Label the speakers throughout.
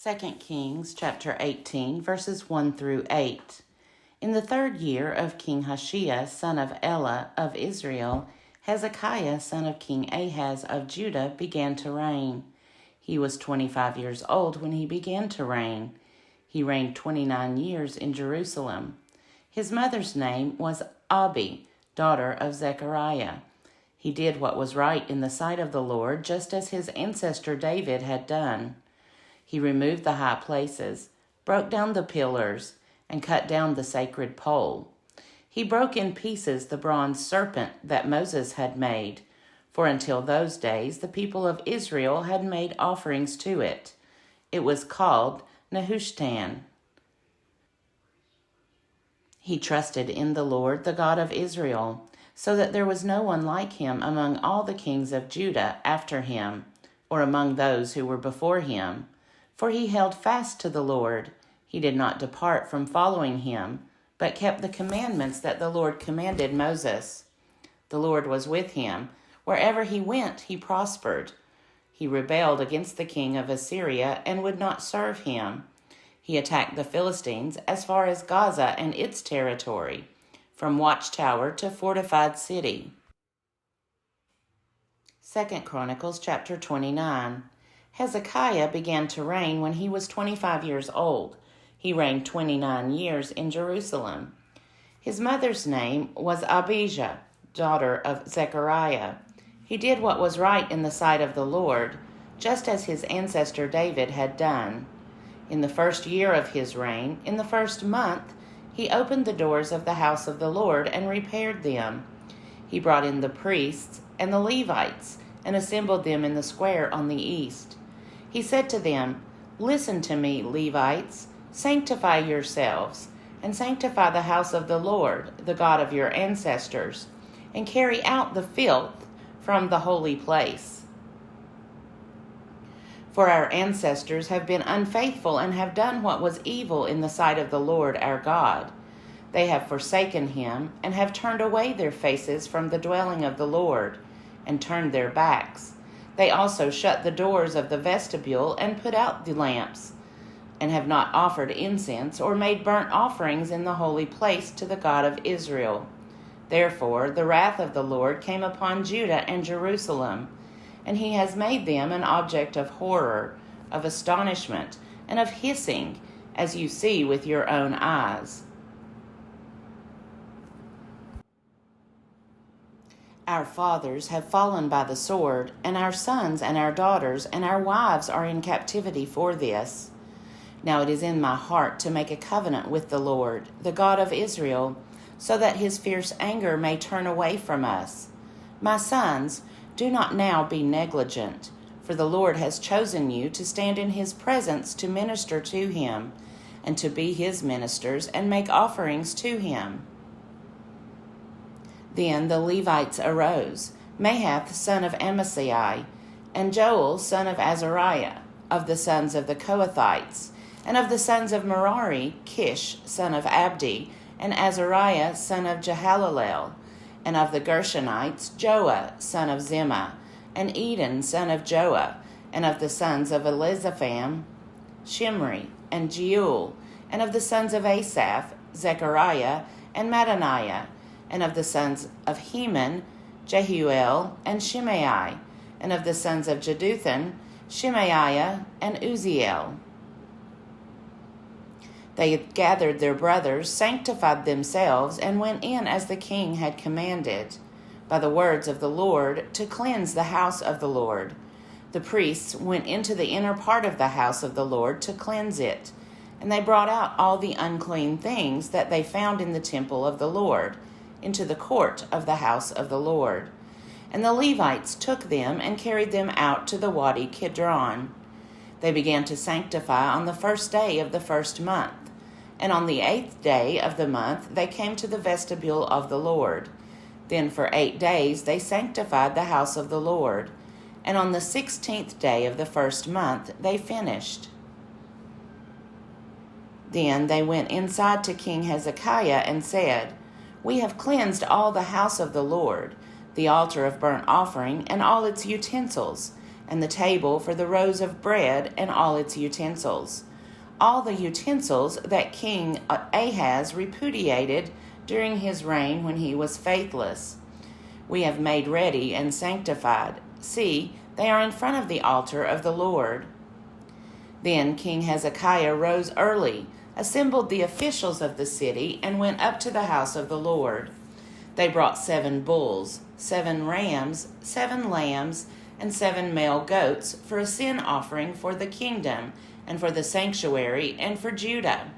Speaker 1: 2 Kings chapter 18, verses 1 through 8. In the 3rd year of King Hoshea, son of Elah of Israel, Hezekiah, son of King Ahaz of Judah, began to reign. He was 25 years old when he began to reign. He reigned 29 years in Jerusalem. His mother's name was Abi, daughter of Zechariah. He did what was right in the sight of the Lord, just as his ancestor David had done. He removed the high places, broke down the pillars, and cut down the sacred pole. He broke in pieces the bronze serpent that Moses had made, for until those days the people of Israel had made offerings to it. It was called Nehushtan. He trusted in the Lord, the God of Israel, so that there was no one like him among all the kings of Judah after him, or among those who were before him. For he held fast to the Lord. He did not depart from following him, but kept the commandments that the Lord commanded Moses. The Lord was with him. Wherever he went, he prospered. He rebelled against the king of Assyria and would not serve him. He attacked the Philistines as far as Gaza and its territory, from watchtower to fortified city. 2 Chronicles chapter 29. Hezekiah began to reign when he was 25 years old. He reigned 29 years in Jerusalem. His mother's name was Abijah, daughter of Zechariah. He did what was right in the sight of the Lord, just as his ancestor David had done. In the 1st year of his reign, in the 1st month, he opened the doors of the house of the Lord and repaired them. He brought in the priests and the Levites and assembled them in the square on the east. He said to them, "Listen to me, Levites, sanctify yourselves, and sanctify the house of the Lord, the God of your ancestors, and carry out the filth from the holy place. For our ancestors have been unfaithful and have done what was evil in the sight of the Lord our God. They have forsaken him and have turned away their faces from the dwelling of the Lord, and turned their backs. They also shut the doors of the vestibule and put out the lamps, and have not offered incense or made burnt offerings in the holy place to the God of Israel. Therefore the wrath of the Lord came upon Judah and Jerusalem, and he has made them an object of horror, of astonishment, and of hissing, as you see with your own eyes." Our fathers have fallen by the sword, and our sons and our daughters and our wives are in captivity for this. Now it is in my heart to make a covenant with the Lord, the God of Israel, so that his fierce anger may turn away from us. My sons, do not now be negligent, for the Lord has chosen you to stand in his presence to minister to him, and to be his ministers and make offerings to him. Then the Levites arose, Mahath son of Amasai, and Joel son of Azariah, of the sons of the Kohathites, and of the sons of Merari, Kish son of Abdi, and Azariah son of Jehalalel, and of the Gershonites, Joah son of Zimmah, and Eden son of Joah, and of the sons of Elizapham, Shimri, and Jeuel, and of the sons of Asaph, Zechariah, and Mattaniah, and of the sons of Heman, Jehuel, and Shimei, and of the sons of Jeduthun, Shemaiah, and Uzziel. They gathered their brothers, sanctified themselves, and went in as the king had commanded, by the words of the Lord, to cleanse the house of the Lord. The priests went into the inner part of the house of the Lord to cleanse it, and they brought out all the unclean things that they found in the temple of the Lord, into the court of the house of the Lord. And the Levites took them and carried them out to the Wadi Kidron. They began to sanctify on the 1st day of the 1st month, and on the 8th day of the month they came to the vestibule of the Lord. Then for 8 days they sanctified the house of the Lord, and on the 16th day of the 1st month they finished. Then they went inside to King Hezekiah and said, "We have cleansed all the house of the Lord, the altar of burnt offering and all its utensils, and the table for the rows of bread and all its utensils. All the utensils that King Ahaz repudiated during his reign when he was faithless. We have made ready and sanctified. See, they are in front of the altar of the Lord. Then King Hezekiah rose early, assembled the officials of the city, and went up to the house of the Lord. They brought 7 bulls, 7 rams, 7 lambs, and 7 male goats for a sin offering for the kingdom, and for the sanctuary, and for Judah.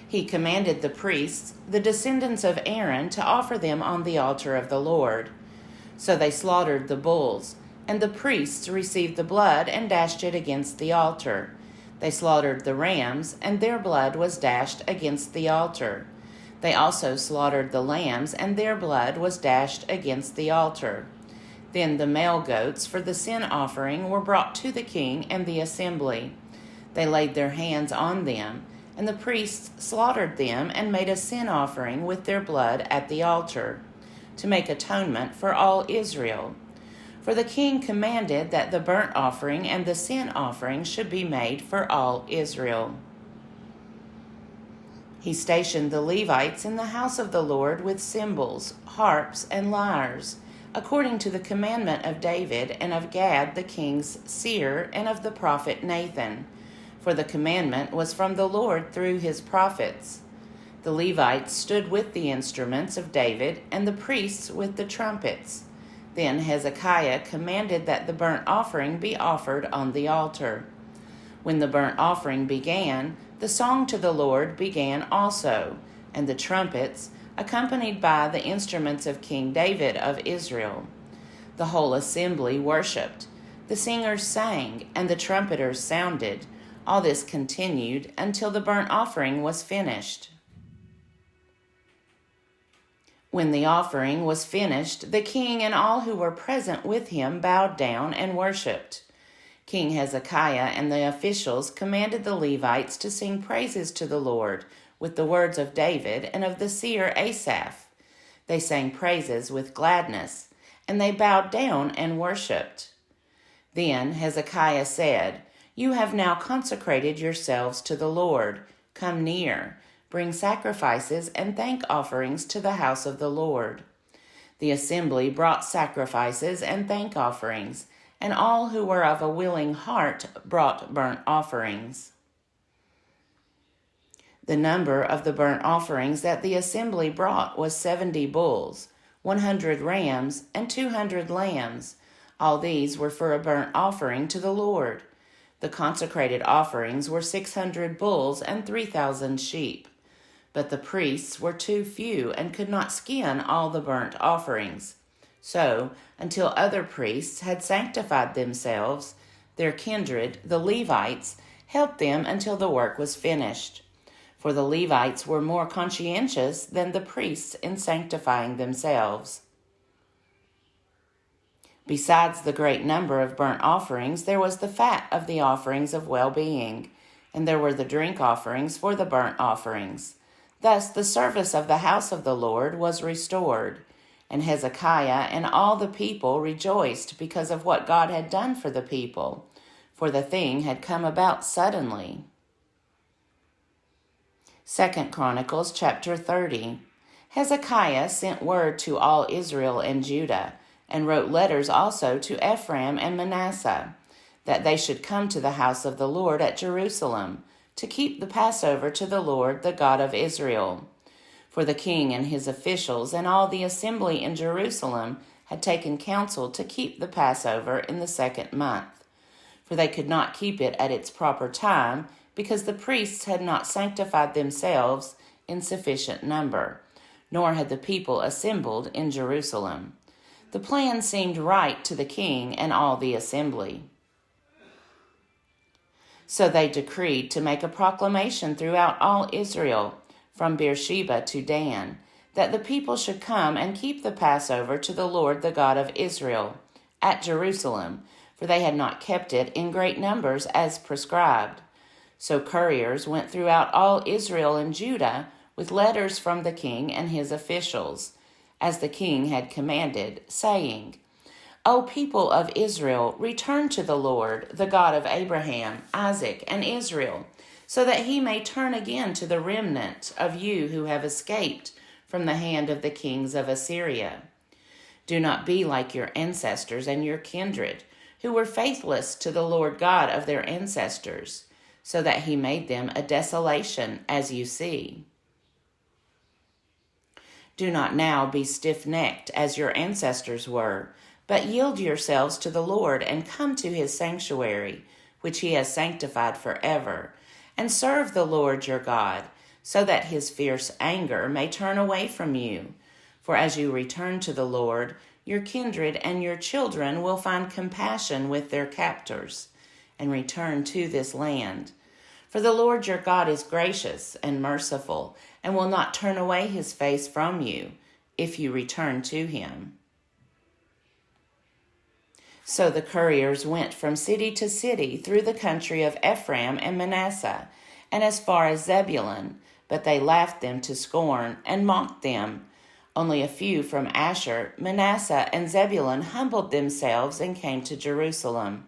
Speaker 1: He commanded the priests, the descendants of Aaron, to offer them on the altar of the Lord. So they slaughtered the bulls, and the priests received the blood and dashed it against the altar. They slaughtered the rams, and their blood was dashed against the altar. They also slaughtered the lambs, and their blood was dashed against the altar. Then the male goats for the sin offering were brought to the king and the assembly. They laid their hands on them, and the priests slaughtered them and made a sin offering with their blood at the altar, to make atonement for all Israel. For the king commanded that the burnt offering and the sin offering should be made for all Israel. He stationed the Levites in the house of the Lord with cymbals, harps, and lyres, according to the commandment of David and of Gad the king's seer and of the prophet Nathan. For the commandment was from the Lord through his prophets. The Levites stood with the instruments of David, and the priests with the trumpets. Then Hezekiah commanded that the burnt offering be offered on the altar. When the burnt offering began, the song to the Lord began also, and the trumpets, accompanied by the instruments of King David of Israel. The whole assembly worshipped. The singers sang, and the trumpeters sounded. All this continued until the burnt offering was finished. When the offering was finished, the king and all who were present with him bowed down and worshipped. King Hezekiah and the officials commanded the Levites to sing praises to the Lord with the words of David and of the seer Asaph. They sang praises with gladness, and they bowed down and worshipped. Then Hezekiah said, "You have now consecrated yourselves to the Lord. Come near. Bring sacrifices and thank offerings to the house of the Lord." The assembly brought sacrifices and thank offerings, and all who were of a willing heart brought burnt offerings. The number of the burnt offerings that the assembly brought was 70 bulls, 100 rams, and 200 lambs. All these were for a burnt offering to the Lord. The consecrated offerings were 600 bulls and 3,000 sheep. But the priests were too few and could not skin all the burnt offerings. So, until other priests had sanctified themselves, their kindred, the Levites, helped them until the work was finished. For the Levites were more conscientious than the priests in sanctifying themselves. Besides the great number of burnt offerings, there was the fat of the offerings of well-being, and there were the drink offerings for the burnt offerings. Thus the service of the house of the Lord was restored, and Hezekiah and all the people rejoiced because of what God had done for the people, for the thing had come about suddenly. 2 Chronicles chapter 30. Hezekiah sent word to all Israel and Judah, and wrote letters also to Ephraim and Manasseh, that they should come to the house of the Lord at Jerusalem, to keep the Passover to the Lord, the God of Israel. For the king and his officials and all the assembly in Jerusalem had taken counsel to keep the Passover in the 2nd month. For they could not keep it at its proper time, because the priests had not sanctified themselves in sufficient number, nor had the people assembled in Jerusalem. The plan seemed right to the king and all the assembly. So they decreed to make a proclamation throughout all Israel, from Beersheba to Dan, that the people should come and keep the Passover to the Lord the God of Israel at Jerusalem, for they had not kept it in great numbers as prescribed. So couriers went throughout all Israel and Judah with letters from the king and his officials, as the king had commanded, saying, O people of Israel, return to the Lord, the God of Abraham, Isaac, and Israel, so that he may turn again to the remnant of you who have escaped from the hand of the kings of Assyria. Do not be like your ancestors and your kindred, who were faithless to the Lord God of their ancestors, so that he made them a desolation, as you see. Do not now be stiff-necked as your ancestors were, but yield yourselves to the Lord and come to his sanctuary, which he has sanctified forever, and serve the Lord your God, so that his fierce anger may turn away from you. For as you return to the Lord, your kindred and your children will find compassion with their captors, and return to this land. For the Lord your God is gracious and merciful, and will not turn away his face from you, if you return to him. So the couriers went from city to city through the country of Ephraim and Manasseh, and as far as Zebulun, but they laughed them to scorn and mocked them. Only a few from Asher, Manasseh, and Zebulun humbled themselves and came to Jerusalem.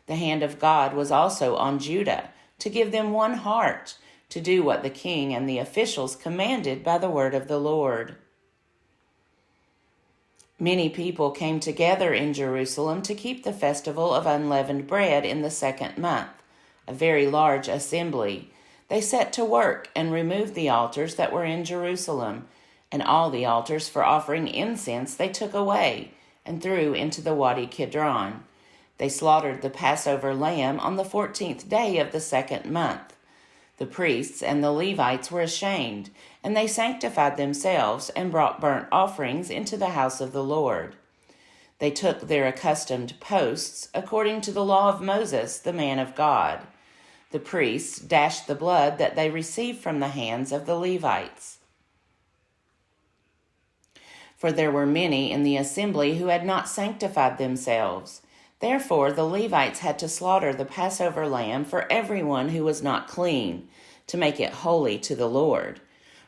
Speaker 1: The hand of God was also on Judah, to give them one heart, to do what the king and the officials commanded by the word of the Lord. Many people came together in Jerusalem to keep the festival of unleavened bread in the 2nd month, a very large assembly. They set to work and removed the altars that were in Jerusalem, and all the altars for offering incense they took away and threw into the Wadi Kidron. They slaughtered the Passover lamb on the 14th day of the 2nd month. The priests and the Levites were ashamed, and they sanctified themselves and brought burnt offerings into the house of the Lord. They took their accustomed posts according to the law of Moses, the man of God. The priests dashed the blood that they received from the hands of the Levites. For there were many in the assembly who had not sanctified themselves. Therefore the Levites had to slaughter the Passover lamb for everyone who was not clean, to make it holy to the Lord.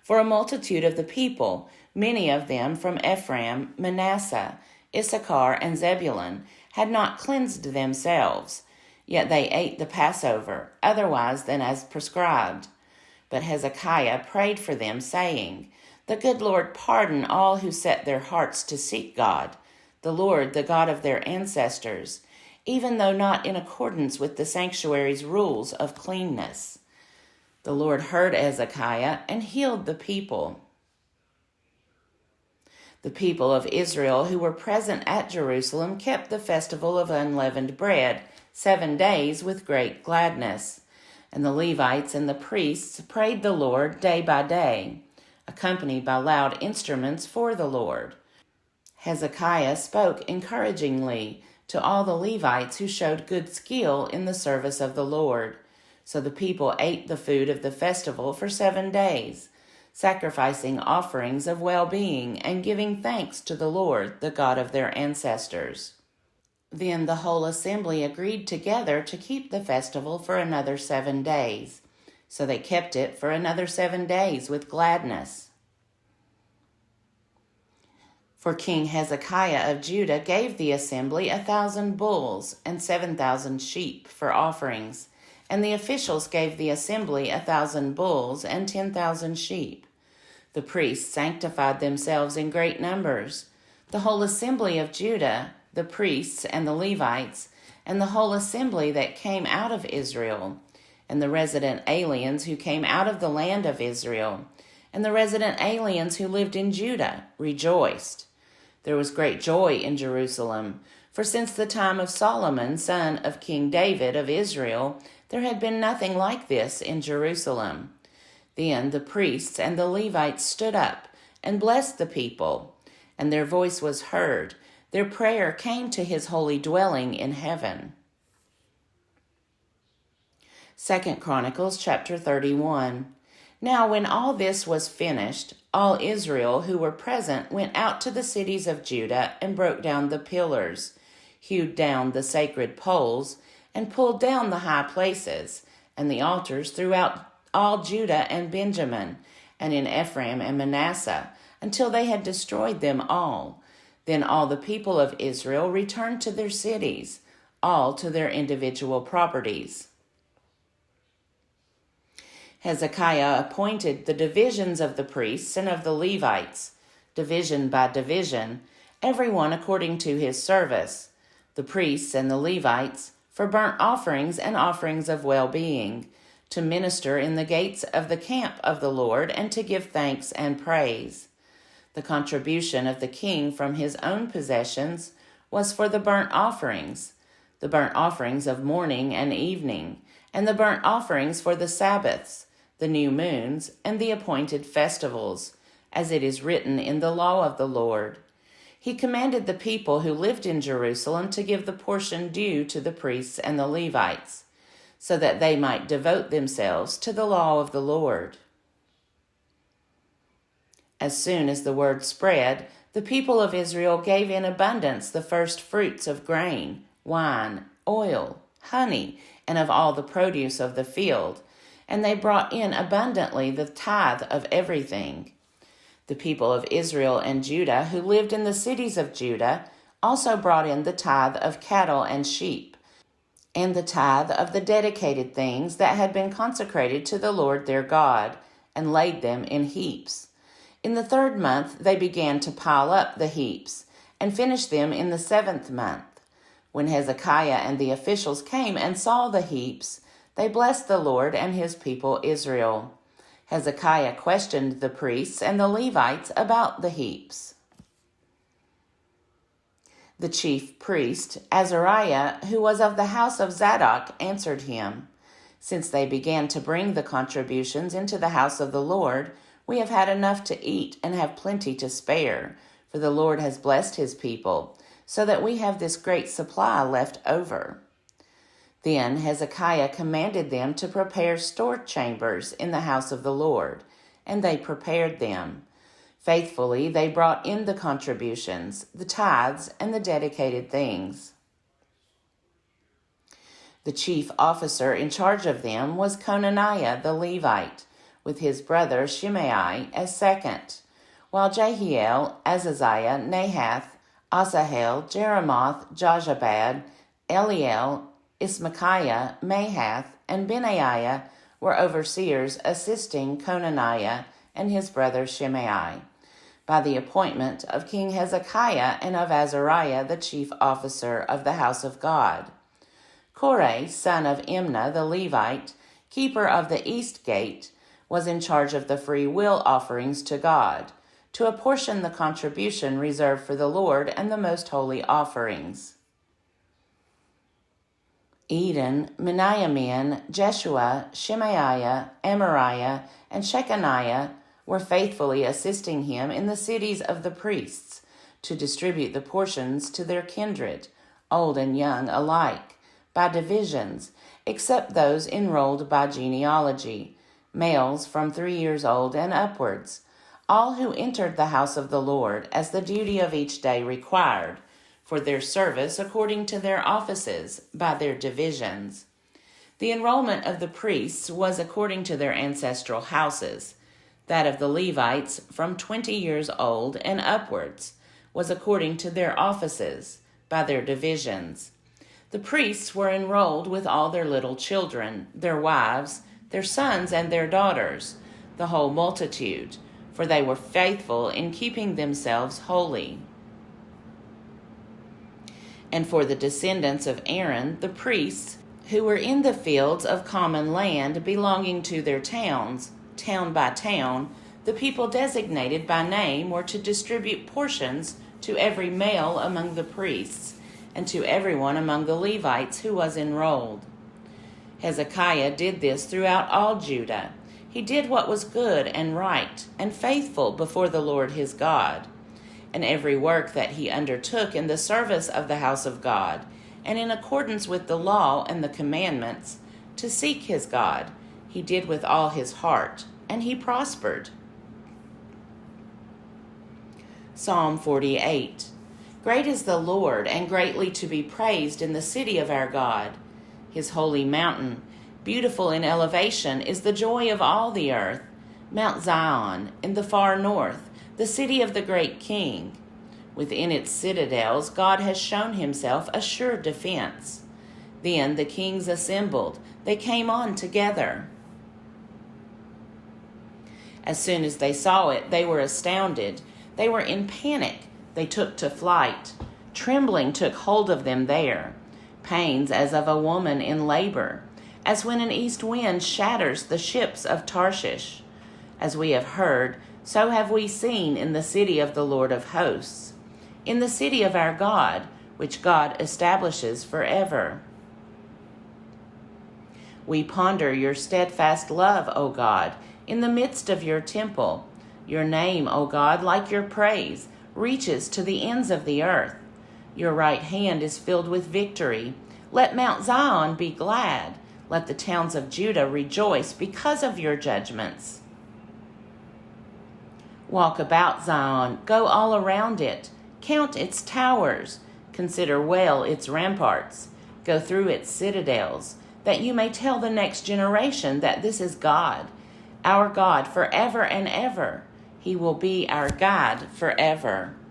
Speaker 1: For a multitude of the people, many of them from Ephraim, Manasseh, Issachar, and Zebulun, had not cleansed themselves, yet they ate the Passover, otherwise than as prescribed. But Hezekiah prayed for them, saying, The good Lord pardon all who set their hearts to seek God, the Lord, the God of their ancestors, even though not in accordance with the sanctuary's rules of cleanness. The Lord heard Hezekiah and healed the people. The people of Israel who were present at Jerusalem kept the festival of unleavened bread 7 days with great gladness. And the Levites and the priests prayed the Lord day by day, accompanied by loud instruments for the Lord. Hezekiah spoke encouragingly to all the Levites who showed good skill in the service of the Lord. So the people ate the food of the festival for 7 days, sacrificing offerings of well-being and giving thanks to the Lord, the God of their ancestors. Then the whole assembly agreed together to keep the festival for another 7 days. So they kept it for another 7 days with gladness. For King Hezekiah of Judah gave the assembly 1,000 bulls and 7,000 sheep for offerings, and the officials gave the assembly 1,000 bulls and 10,000 sheep. The priests sanctified themselves in great numbers. The whole assembly of Judah, the priests and the Levites, and the whole assembly that came out of Israel, and the resident aliens who came out of the land of Israel, and the resident aliens who lived in Judah, rejoiced. There was great joy in Jerusalem, for since the time of Solomon, son of King David of Israel, there had been nothing like this in Jerusalem. Then the priests and the Levites stood up and blessed the people, and their voice was heard. Their prayer came to his holy dwelling in heaven. 2 Chronicles chapter 31. Now when all this was finished, all Israel who were present went out to the cities of Judah and broke down the pillars, hewed down the sacred poles, and pulled down the high places, and the altars throughout all Judah and Benjamin, and in Ephraim and Manasseh, until they had destroyed them all. Then all the people of Israel returned to their cities, all to their individual properties. Hezekiah appointed the divisions of the priests and of the Levites, division by division, everyone according to his service, the priests and the Levites, for burnt offerings and offerings of well-being, to minister in the gates of the camp of the Lord, and to give thanks and praise. The contribution of the king from his own possessions was for the burnt offerings of morning and evening, and the burnt offerings for the Sabbaths, the new moons, and the appointed festivals, as it is written in the law of the Lord. He commanded the people who lived in Jerusalem to give the portion due to the priests and the Levites, so that they might devote themselves to the law of the Lord. As soon as the word spread, the people of Israel gave in abundance the first fruits of grain, wine, oil, honey, and of all the produce of the field, and they brought in abundantly the tithe of everything. The people of Israel and Judah who lived in the cities of Judah also brought in the tithe of cattle and sheep, and the tithe of the dedicated things that had been consecrated to the Lord their God, and laid them in heaps. In the 3rd month they began to pile up the heaps, and finished them in the 7th month. When Hezekiah and the officials came and saw the heaps, they blessed the Lord and his people Israel. Hezekiah questioned the priests and the Levites about the heaps. The chief priest, Azariah, who was of the house of Zadok, answered him, "Since they began to bring the contributions into the house of the Lord, we have had enough to eat and have plenty to spare, for the Lord has blessed his people, so that we have this great supply left over." Then Hezekiah commanded them to prepare store chambers in the house of the Lord, and they prepared them. Faithfully they brought in the contributions, the tithes, and the dedicated things. The chief officer in charge of them was Conaniah the Levite, with his brother Shimei as second, while Jehiel, Azaziah, Nahath, Asahel, Jeremoth, Jozabad, Eliel, Ismachiah, Mahath, and Benaiah were overseers assisting Conaniah and his brother Shimei, by the appointment of King Hezekiah and of Azariah the chief officer of the house of God. Korah, son of Imnah the Levite, keeper of the east gate, was in charge of the free will offerings to God, to apportion the contribution reserved for the Lord and the most holy offerings. Eden, Meniamin, Jeshua, Shemaiah, Amariah, and Shechaniah were faithfully assisting him in the cities of the priests, to distribute the portions to their kindred, old and young alike, by divisions, except those enrolled by genealogy, males from 3 years old and upwards, all who entered the house of the Lord as the duty of each day required, for their service according to their offices, by their divisions. The enrollment of the priests was according to their ancestral houses. That of the Levites from 20 years old and upwards was according to their offices, by their divisions. The priests were enrolled with all their little children, their wives, their sons and their daughters, the whole multitude, for they were faithful in keeping themselves holy. And for the descendants of Aaron, the priests, who were in the fields of common land belonging to their towns, town by town, the people designated by name were to distribute portions to every male among the priests, and to everyone among the Levites who was enrolled. Hezekiah did this throughout all Judah. He did what was good and right and faithful before the Lord his God. And every work that he undertook in the service of the house of God, and in accordance with the law and the commandments, to seek his God, he did with all his heart, and he prospered. Psalm 48. Great is the Lord, and greatly to be praised in the city of our God. His holy mountain, beautiful in elevation, is the joy of all the earth. Mount Zion, in the far north, the city of the great King. Within its citadels, God has shown himself a sure defense. Then the kings assembled. They came on together. As soon as they saw it, they were astounded. They were in panic. They took to flight. Trembling took hold of them there. Pains as of a woman in labor, as when an east wind shatters the ships of Tarshish. As we have heard, so have we seen in the city of the Lord of hosts, in the city of our God, which God establishes forever. We ponder your steadfast love, O God, in the midst of your temple. Your name, O God, like your praise, reaches to the ends of the earth. Your right hand is filled with victory. Let Mount Zion be glad. Let the towns of Judah rejoice because of your judgments. Walk about Zion, go all around it. Count its towers. Consider well its ramparts. Go through its citadels, that you may tell the next generation that this is God, our God forever and ever. He will be our God forever.